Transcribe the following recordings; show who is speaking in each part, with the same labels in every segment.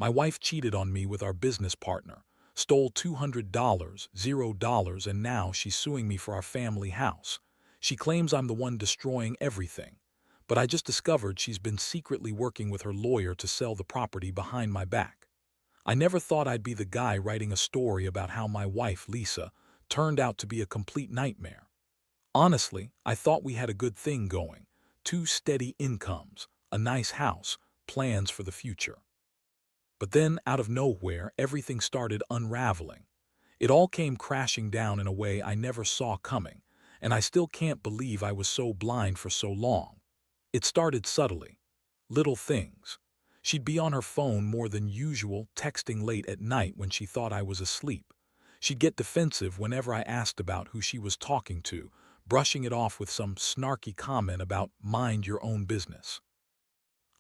Speaker 1: My wife cheated on me with our business partner, stole $200, $0, and now she's suing me for our family house. She claims I'm the one destroying everything. But I just discovered she's been secretly working with her lawyer to sell the property behind my back. I never thought I'd be the guy writing a story about how my wife, Lisa, turned out to be a complete nightmare. Honestly, I thought we had a good thing going. Two steady incomes, a nice house, plans for the future. But then, out of nowhere, everything started unraveling. It all came crashing down in a way I never saw coming, and I still can't believe I was so blind for so long. It started subtly. Little things. She'd be on her phone more than usual, texting late at night when she thought I was asleep. She'd get defensive whenever I asked about who she was talking to, brushing it off with some snarky comment about mind your own business.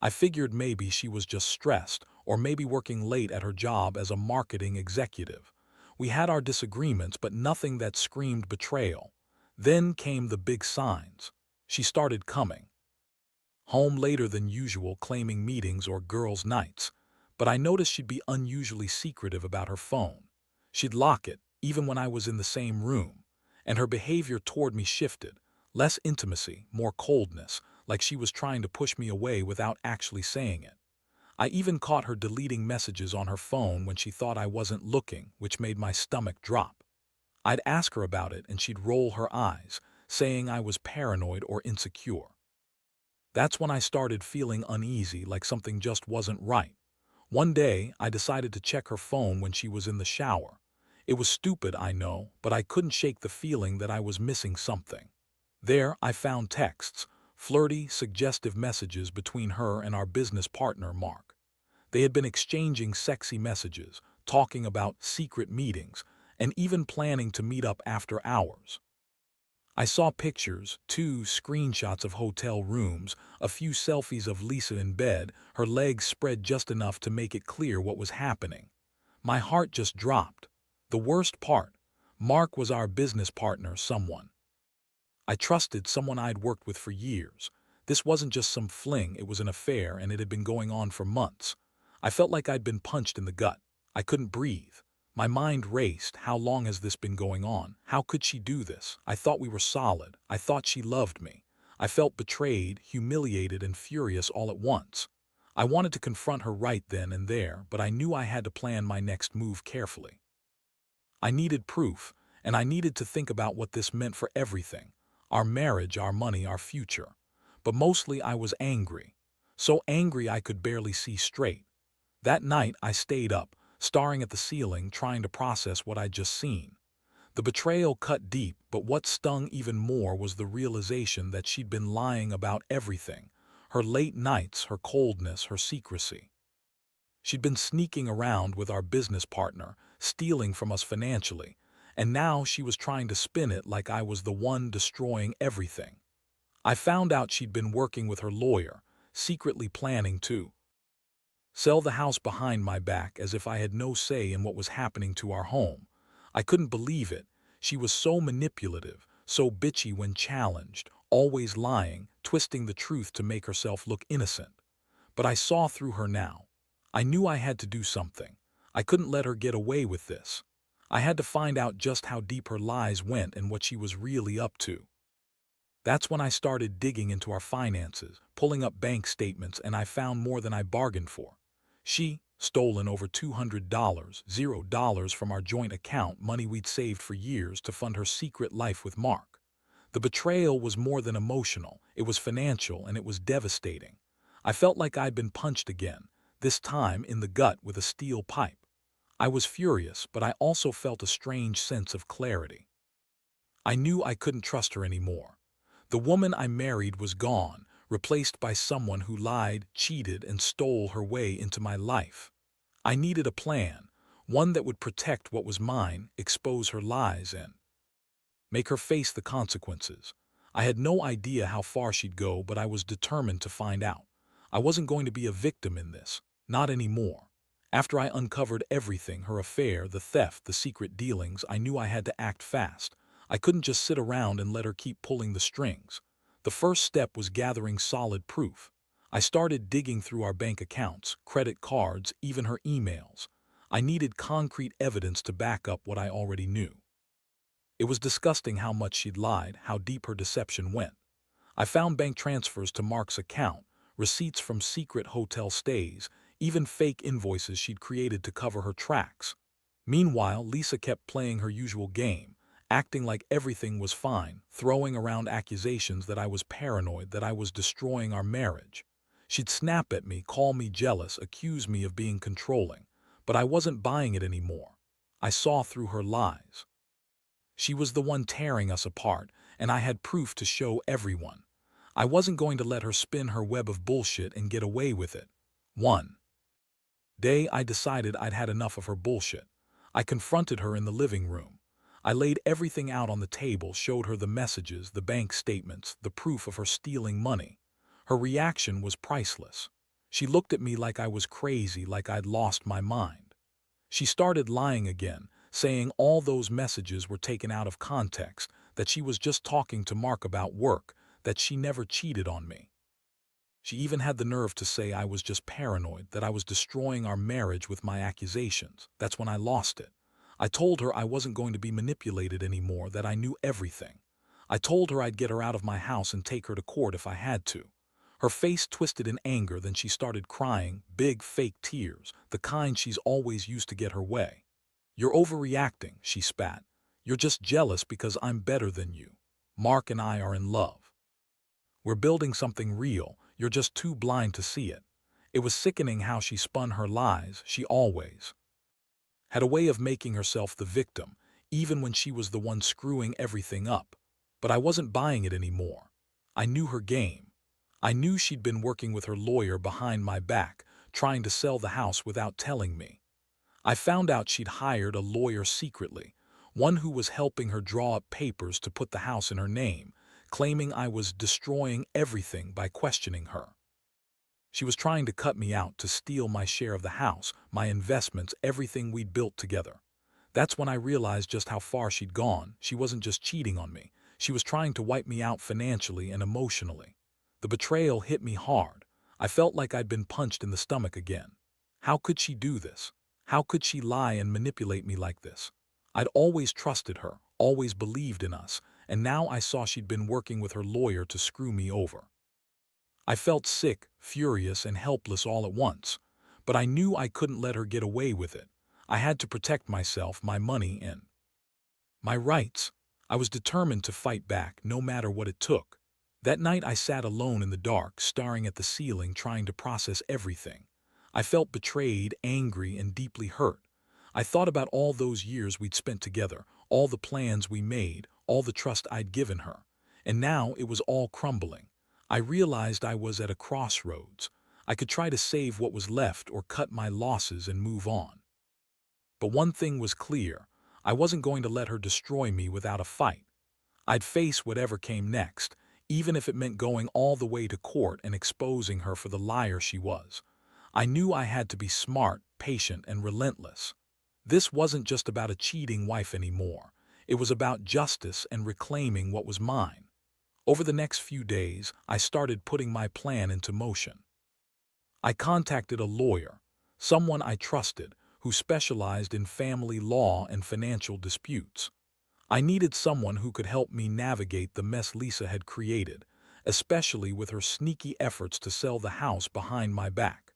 Speaker 1: I figured maybe she was just stressed, or maybe working late at her job as a marketing executive. We had our disagreements, but nothing that screamed betrayal. Then came the big signs. She started coming home later than usual, claiming meetings or girls' nights. But I noticed she'd be unusually secretive about her phone. She'd lock it, even when I was in the same room. And her behavior toward me shifted. Less intimacy, more coldness, like she was trying to push me away without actually saying it. I even caught her deleting messages on her phone when she thought I wasn't looking, which made my stomach drop. I'd ask her about it and she'd roll her eyes, saying I was paranoid or insecure. That's when I started feeling uneasy, like something just wasn't right. One day, I decided to check her phone when she was in the shower. It was stupid, I know, but I couldn't shake the feeling that I was missing something. There, I found texts, flirty, suggestive messages between her and our business partner, Mark. They had been exchanging sexy messages, talking about secret meetings, and even planning to meet up after hours. I saw pictures, two screenshots of hotel rooms, a few selfies of Lisa in bed, her legs spread just enough to make it clear what was happening. My heart just dropped. The worst part, Mark was our business partner, someone I trusted, someone I'd worked with for years. This wasn't just some fling, it was an affair, and it had been going on for months. I felt like I'd been punched in the gut. I couldn't breathe. My mind raced. How long has this been going on? How could she do this? I thought we were solid. I thought she loved me. I felt betrayed, humiliated, and furious all at once. I wanted to confront her right then and there, but I knew I had to plan my next move carefully. I needed proof, and I needed to think about what this meant for everything. Our marriage, our money, our future. But mostly I was angry. So angry I could barely see straight. That night I stayed up, staring at the ceiling, trying to process what I'd just seen. The betrayal cut deep, but what stung even more was the realization that she'd been lying about everything. Her late nights, her coldness, her secrecy. She'd been sneaking around with our business partner, stealing from us financially, and now she was trying to spin it like I was the one destroying everything. I found out she'd been working with her lawyer, secretly planning to sell the house behind my back, as if I had no say in what was happening to our home. I couldn't believe it. She was so manipulative, so bitchy when challenged, always lying, twisting the truth to make herself look innocent. But I saw through her now. I knew I had to do something. I couldn't let her get away with this. I had to find out just how deep her lies went and what she was really up to. That's when I started digging into our finances, pulling up bank statements, and I found more than I bargained for. She stolen over $200, $0 from our joint account, money we'd saved for years to fund her secret life with Mark. The betrayal was more than emotional, it was financial, and it was devastating. I felt like I'd been punched again, this time in the gut with a steel pipe. I was furious, but I also felt a strange sense of clarity. I knew I couldn't trust her anymore. The woman I married was gone, replaced by someone who lied, cheated, and stole her way into my life. I needed a plan, one that would protect what was mine, expose her lies, and make her face the consequences. I had no idea how far she'd go, but I was determined to find out. I wasn't going to be a victim in this, not anymore. After I uncovered everything, her affair, the theft, the secret dealings, I knew I had to act fast. I couldn't just sit around and let her keep pulling the strings. The first step was gathering solid proof. I started digging through our bank accounts, credit cards, even her emails. I needed concrete evidence to back up what I already knew. It was disgusting how much she'd lied, how deep her deception went. I found bank transfers to Mark's account, receipts from secret hotel stays, even fake invoices she'd created to cover her tracks. Meanwhile, Lisa kept playing her usual game, acting like everything was fine, throwing around accusations that I was paranoid, that I was destroying our marriage. She'd snap at me, call me jealous, accuse me of being controlling, but I wasn't buying it anymore. I saw through her lies. She was the one tearing us apart, and I had proof to show everyone. I wasn't going to let her spin her web of bullshit and get away with it. One day, I decided I'd had enough of her bullshit. I confronted her in the living room. I laid everything out on the table, showed her the messages, the bank statements, the proof of her stealing money. Her reaction was priceless. She looked at me like I was crazy, like I'd lost my mind. She started lying again, saying all those messages were taken out of context, that she was just talking to Mark about work, that she never cheated on me. She even had the nerve to say I was just paranoid, that I was destroying our marriage with my accusations. That's when I lost it. I told her I wasn't going to be manipulated anymore, that I knew everything. I told her I'd get her out of my house and take her to court if I had to. Her face twisted in anger, then she started crying, big fake tears, the kind she's always used to get her way. "You're overreacting," she spat. "You're just jealous because I'm better than you. Mark and I are in love. We're building something real. You're just too blind to see it." It was sickening how she spun her lies. She always had a way of making herself the victim, even when she was the one screwing everything up. But I wasn't buying it anymore. I knew her game. I knew she'd been working with her lawyer behind my back, trying to sell the house without telling me. I found out she'd hired a lawyer secretly, one who was helping her draw up papers to put the house in her name, claiming I was destroying everything by questioning her. She was trying to cut me out, to steal my share of the house, my investments, everything we'd built together. That's when I realized just how far she'd gone. She wasn't just cheating on me. She was trying to wipe me out financially and emotionally. The betrayal hit me hard. I felt like I'd been punched in the stomach again. How could she do this? How could she lie and manipulate me like this? I'd always trusted her, always believed in us, and now I saw she'd been working with her lawyer to screw me over. I felt sick, furious, and helpless all at once, but I knew I couldn't let her get away with it. I had to protect myself, my money, and my rights. I was determined to fight back, no matter what it took. That night I sat alone in the dark, staring at the ceiling, trying to process everything. I felt betrayed, angry, and deeply hurt. I thought about all those years we'd spent together, all the plans we made, all the trust I'd given her. And now it was all crumbling. I realized I was at a crossroads. I could try to save what was left or cut my losses and move on. But one thing was clear. I wasn't going to let her destroy me without a fight. I'd face whatever came next, even if it meant going all the way to court and exposing her for the liar she was. I knew I had to be smart, patient, and relentless. This wasn't just about a cheating wife anymore. It was about justice and reclaiming what was mine. Over the next few days, I started putting my plan into motion. I contacted a lawyer, someone I trusted, who specialized in family law and financial disputes. I needed someone who could help me navigate the mess Lisa had created, especially with her sneaky efforts to sell the house behind my back.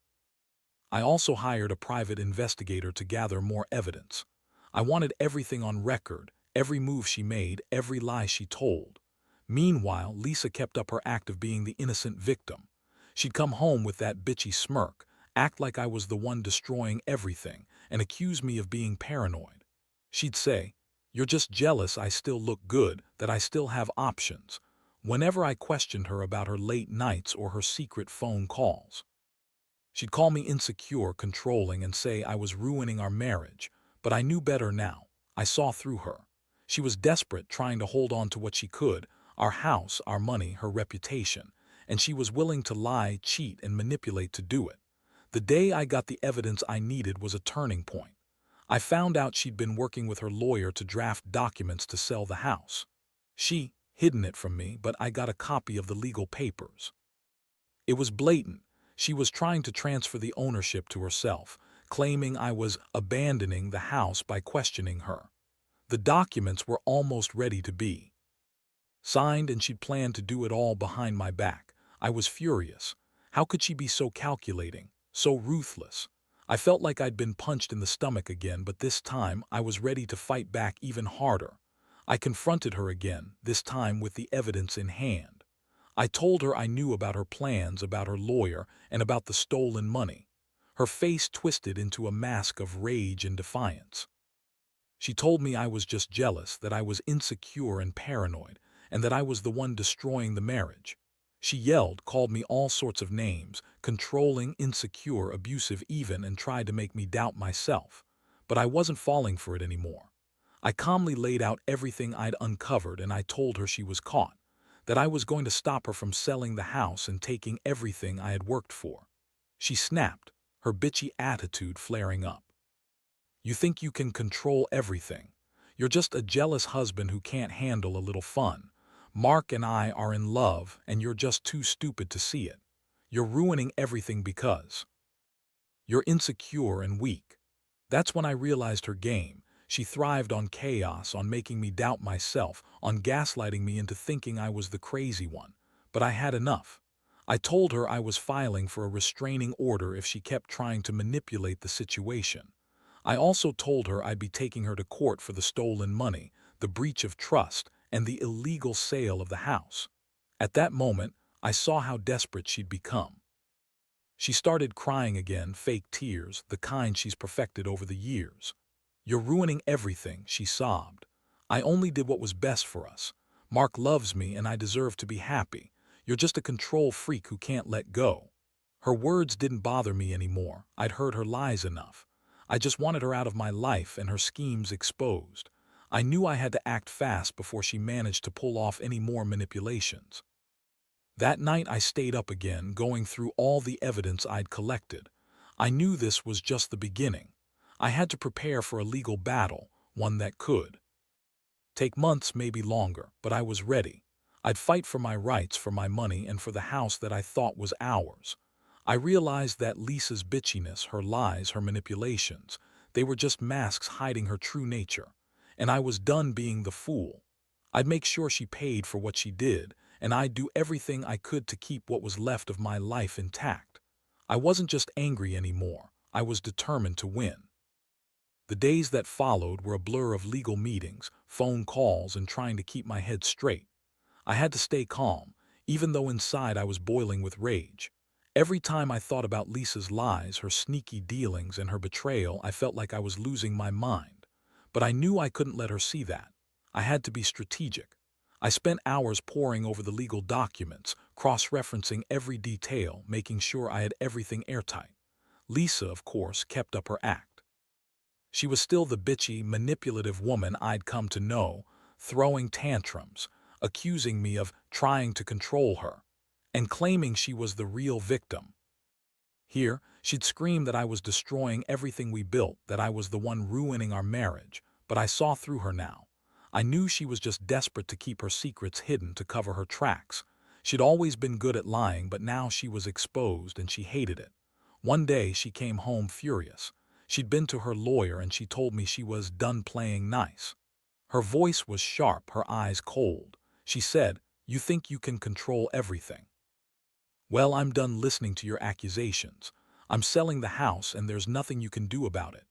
Speaker 1: I also hired a private investigator to gather more evidence. I wanted everything on record, every move she made, every lie she told. Meanwhile, Lisa kept up her act of being the innocent victim. She'd come home with that bitchy smirk, act like I was the one destroying everything, and accuse me of being paranoid. She'd say, "You're just jealous I still look good, that I still have options," whenever I questioned her about her late nights or her secret phone calls. She'd call me insecure, controlling, and say I was ruining our marriage, but I knew better now. I saw through her. She was desperate, trying to hold on to what she could, our house, our money, her reputation, and she was willing to lie, cheat, and manipulate to do it. The day I got the evidence I needed was a turning point. I found out she'd been working with her lawyer to draft documents to sell the house. She hidden it from me, but I got a copy of the legal papers. It was blatant. She was trying to transfer the ownership to herself, claiming I was abandoning the house by questioning her. The documents were almost ready to be signed, and she'd planned to do it all behind my back. I was furious. How could she be so calculating, so ruthless? I felt like I'd been punched in the stomach again, but this time I was ready to fight back even harder. I confronted her again, this time with the evidence in hand. I told her I knew about her plans, about her lawyer, and about the stolen money. Her face twisted into a mask of rage and defiance. She told me I was just jealous, that I was insecure and paranoid, and that I was the one destroying the marriage. She yelled, called me all sorts of names, controlling, insecure, abusive even, and tried to make me doubt myself. But I wasn't falling for it anymore. I calmly laid out everything I'd uncovered, and I told her she was caught, that I was going to stop her from selling the house and taking everything I had worked for. She snapped, her bitchy attitude flaring up. You think you can control everything. You're just a jealous husband who can't handle a little fun. Mark and I are in love, and you're just too stupid to see it. You're ruining everything because you're insecure and weak. That's when I realized her game. She thrived on chaos, on making me doubt myself, on gaslighting me into thinking I was the crazy one. But I had enough. I told her I was filing for a restraining order if she kept trying to manipulate the situation. I also told her I'd be taking her to court for the stolen money, the breach of trust, and the illegal sale of the house. At that moment, I saw how desperate she'd become. She started crying again, fake tears, the kind she's perfected over the years. You're ruining everything, she sobbed. I only did what was best for us. Mark loves me and I deserve to be happy. You're just a control freak who can't let go. Her words didn't bother me anymore. I'd heard her lies enough. I just wanted her out of my life and her schemes exposed. I knew I had to act fast before she managed to pull off any more manipulations. That night I stayed up again, going through all the evidence I'd collected. I knew this was just the beginning. I had to prepare for a legal battle, one that could take months, maybe longer, but I was ready. I'd fight for my rights, for my money, and for the house that I thought was ours. I realized that Lisa's bitchiness, her lies, her manipulations, they were just masks hiding her true nature. And I was done being the fool. I'd make sure she paid for what she did, and I'd do everything I could to keep what was left of my life intact. I wasn't just angry anymore. I was determined to win. The days that followed were a blur of legal meetings, phone calls, and trying to keep my head straight. I had to stay calm, even though inside I was boiling with rage. Every time I thought about Lisa's lies, her sneaky dealings, and her betrayal, I felt like I was losing my mind. But I knew I couldn't let her see that. I had to be strategic. I spent hours poring over the legal documents, cross-referencing every detail, making sure I had everything airtight. Lisa, of course, kept up her act. She was still the bitchy, manipulative woman I'd come to know, throwing tantrums, accusing me of trying to control her, and claiming she was the real victim. Here, she'd scream that I was destroying everything we built, that I was the one ruining our marriage, but I saw through her now. I knew she was just desperate to keep her secrets hidden, to cover her tracks. She'd always been good at lying, but now she was exposed and she hated it. One day she came home furious. She'd been to her lawyer and she told me she was done playing nice. Her voice was sharp, her eyes cold. She said, "You think you can control everything? Well, I'm done listening to your accusations. I'm selling the house and there's nothing you can do about it."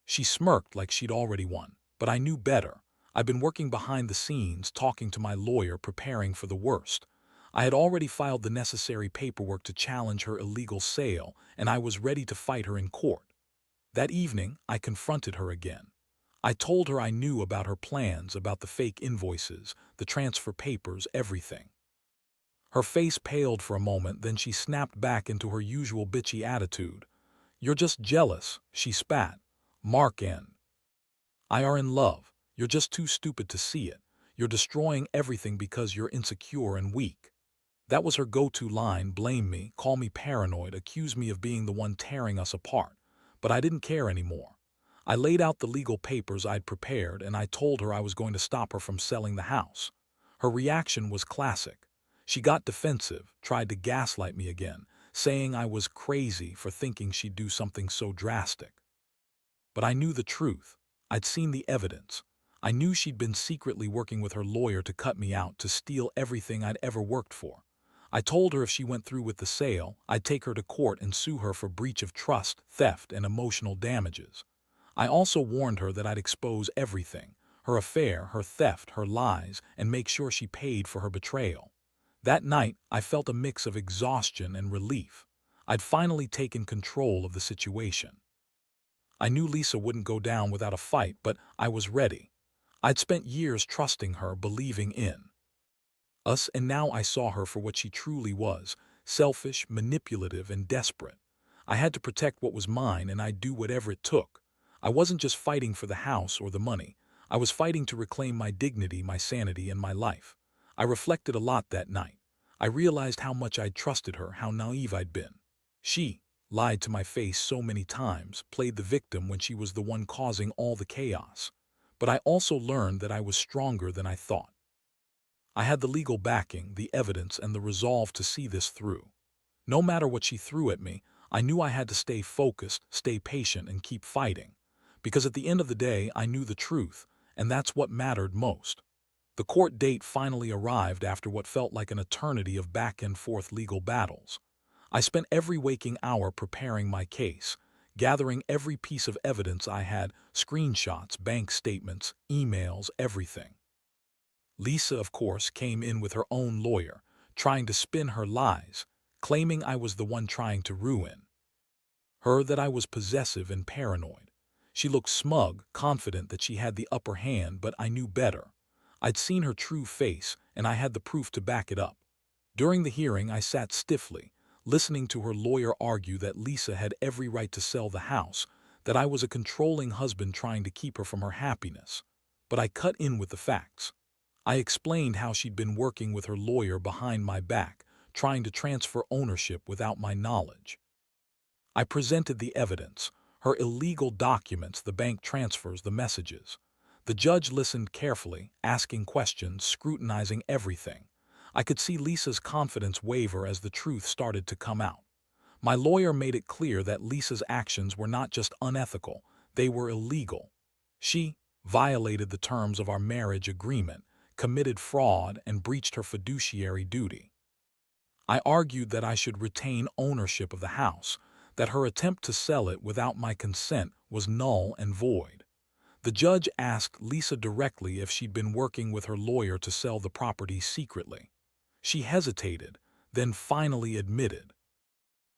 Speaker 1: She smirked like she'd already won, but I knew better. I'd been working behind the scenes, talking to my lawyer, preparing for the worst. I had already filed the necessary paperwork to challenge her illegal sale, and I was ready to fight her in court. That evening, I confronted her again. I told her I knew about her plans, about the fake invoices, the transfer papers, everything. Her face paled for a moment, then she snapped back into her usual bitchy attitude. "You're just jealous," she spat. "Mark and I are in love. You're just too stupid to see it. You're destroying everything because you're insecure and weak." That was her go-to line: blame me, call me paranoid, accuse me of being the one tearing us apart. But I didn't care anymore. I laid out the legal papers I'd prepared, and I told her I was going to stop her from selling the house. Her reaction was classic. She got defensive, tried to gaslight me again, saying I was crazy for thinking she'd do something so drastic. But I knew the truth. I'd seen the evidence. I knew she'd been secretly working with her lawyer to cut me out, to steal everything I'd ever worked for. I told her if she went through with the sale, I'd take her to court and sue her for breach of trust, theft, and emotional damages. I also warned her that I'd expose everything, her affair, her theft, her lies, and make sure she paid for her betrayal. That night, I felt a mix of exhaustion and relief. I'd finally taken control of the situation. I knew Lisa wouldn't go down without a fight, but I was ready. I'd spent years trusting her, believing in us, and now I saw her for what she truly was: selfish, manipulative, and desperate. I had to protect what was mine, and I'd do whatever it took. I wasn't just fighting for the house or the money. I was fighting to reclaim my dignity, my sanity, and my life. I reflected a lot that night. I realized how much I'd trusted her, how naive I'd been. She lied to my face so many times, played the victim when she was the one causing all the chaos. But I also learned that I was stronger than I thought. I had the legal backing, the evidence, and the resolve to see this through. No matter what she threw at me, I knew I had to stay focused, stay patient, and keep fighting. Because at the end of the day, I knew the truth, and that's what mattered most. The court date finally arrived after what felt like an eternity of back-and-forth legal battles. I spent every waking hour preparing my case, gathering every piece of evidence I had: screenshots, bank statements, emails, everything. Lisa, of course, came in with her own lawyer, trying to spin her lies, claiming I was the one trying to ruin her, that I was possessive and paranoid. She looked smug, confident that she had the upper hand, but I knew better. I'd seen her true face, and I had the proof to back it up. During the hearing, I sat stiffly, listening to her lawyer argue that Lisa had every right to sell the house, that I was a controlling husband trying to keep her from her happiness. But I cut in with the facts. I explained how she'd been working with her lawyer behind my back, trying to transfer ownership without my knowledge. I presented the evidence: her illegal documents, the bank transfers, the messages. The judge listened carefully, asking questions, scrutinizing everything. I could see Lisa's confidence waver as the truth started to come out. My lawyer made it clear that Lisa's actions were not just unethical, they were illegal. She violated the terms of our marriage agreement, committed fraud, and breached her fiduciary duty. I argued that I should retain ownership of the house, that her attempt to sell it without my consent was null and void. The judge asked Lisa directly if she'd been working with her lawyer to sell the property secretly. She hesitated, then finally admitted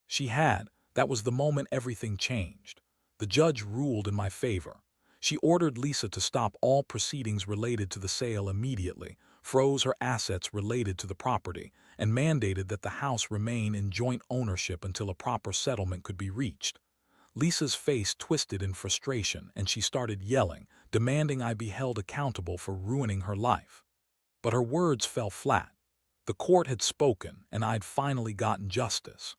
Speaker 1: she had. That was the moment everything changed. The judge ruled in my favor. She ordered Lisa to stop all proceedings related to the sale immediately, froze her assets related to the property, and mandated that the house remain in joint ownership until a proper settlement could be reached. Lisa's face twisted in frustration, and she started yelling, demanding I be held accountable for ruining her life. But her words fell flat. The court had spoken, and I'd finally gotten justice.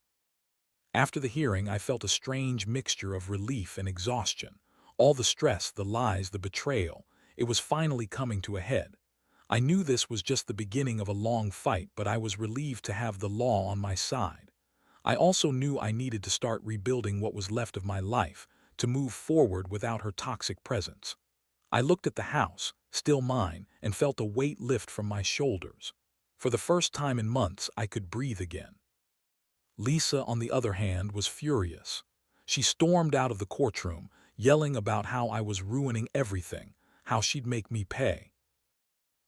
Speaker 1: After the hearing, I felt a strange mixture of relief and exhaustion. All the stress, the lies, the betrayal, it was finally coming to a head. I knew this was just the beginning of a long fight, but I was relieved to have the law on my side. I also knew I needed to start rebuilding what was left of my life, to move forward without her toxic presence. I looked at the house, still mine, and felt a weight lift from my shoulders. For the first time in months, I could breathe again. Lisa, on the other hand, was furious. She stormed out of the courtroom, yelling about how I was ruining everything, how she'd make me pay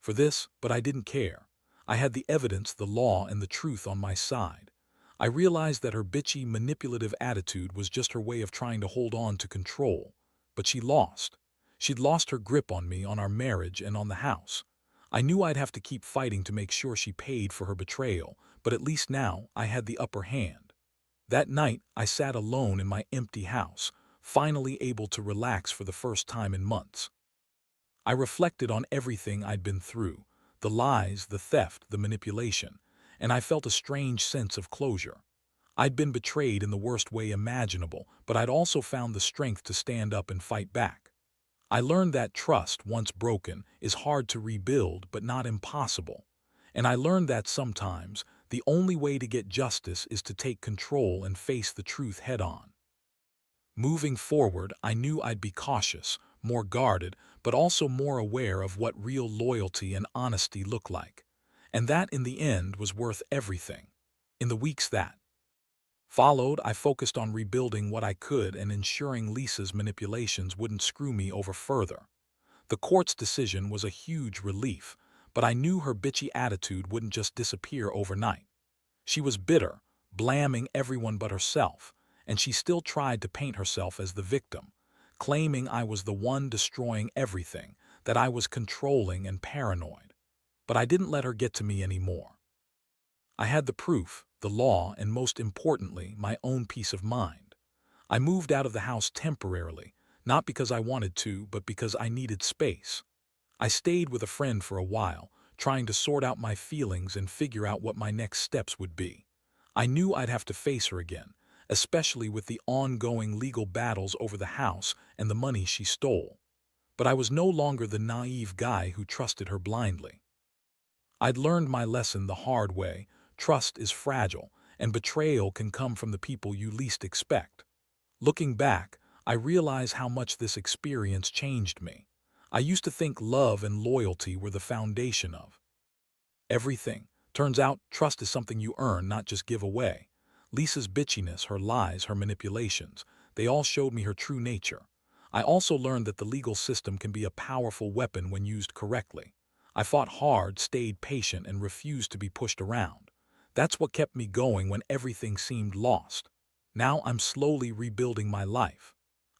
Speaker 1: for this, but I didn't care. I had the evidence, the law, and the truth on my side. I realized that her bitchy, manipulative attitude was just her way of trying to hold on to control. But she lost. She'd lost her grip on me, on our marriage, and on the house. I knew I'd have to keep fighting to make sure she paid for her betrayal, but at least now I had the upper hand. That night, I sat alone in my empty house, finally able to relax for the first time in months. I reflected on everything I'd been through: the lies, the theft, the manipulation, and I felt a strange sense of closure. I'd been betrayed in the worst way imaginable, but I'd also found the strength to stand up and fight back. I learned that trust, once broken, is hard to rebuild but not impossible. And I learned that sometimes the only way to get justice is to take control and face the truth head-on. Moving forward, I knew I'd be cautious, more guarded, but also more aware of what real loyalty and honesty look like. And that, in the end, was worth everything. In the weeks that followed, I focused on rebuilding what I could and ensuring Lisa's manipulations wouldn't screw me over further. The court's decision was a huge relief, but I knew her bitchy attitude wouldn't just disappear overnight. She was bitter, blaming everyone but herself, and she still tried to paint herself as the victim, claiming I was the one destroying everything, that I was controlling and paranoid. But I didn't let her get to me anymore. I had the proof, the law, and most importantly, my own peace of mind. I moved out of the house temporarily, not because I wanted to, but because I needed space. I stayed with a friend for a while, trying to sort out my feelings and figure out what my next steps would be. I knew I'd have to face her again, especially with the ongoing legal battles over the house and the money she stole. But I was no longer the naive guy who trusted her blindly. I'd learned my lesson the hard way. Trust is fragile, and betrayal can come from the people you least expect. Looking back, I realize how much this experience changed me. I used to think love and loyalty were the foundation of everything. Turns out, trust is something you earn, not just give away. Lisa's bitchiness, her lies, her manipulations, they all showed me her true nature. I also learned that the legal system can be a powerful weapon when used correctly. I fought hard, stayed patient, and refused to be pushed around. That's what kept me going when everything seemed lost. Now I'm slowly rebuilding my life.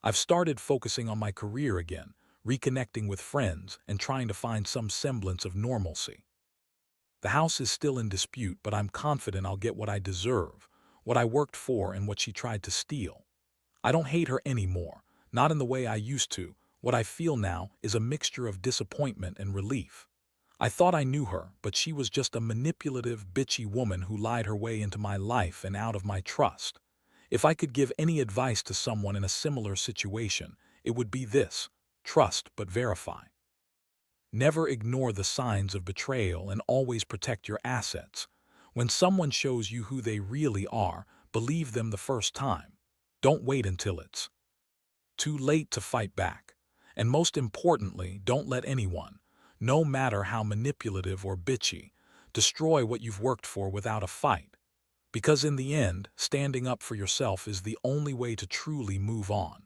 Speaker 1: I've started focusing on my career again, reconnecting with friends, and trying to find some semblance of normalcy. The house is still in dispute, but I'm confident I'll get what I deserve, what I worked for and what she tried to steal. I don't hate her anymore, not in the way I used to. What I feel now is a mixture of disappointment and relief. I thought I knew her, but she was just a manipulative, bitchy woman who lied her way into my life and out of my trust. If I could give any advice to someone in a similar situation, it would be this: trust but verify. Never ignore the signs of betrayal and always protect your assets. When someone shows you who they really are, believe them the first time. Don't wait until it's too late to fight back. And most importantly, don't let anyone, no matter how manipulative or bitchy, destroy what you've worked for without a fight. Because in the end, standing up for yourself is the only way to truly move on.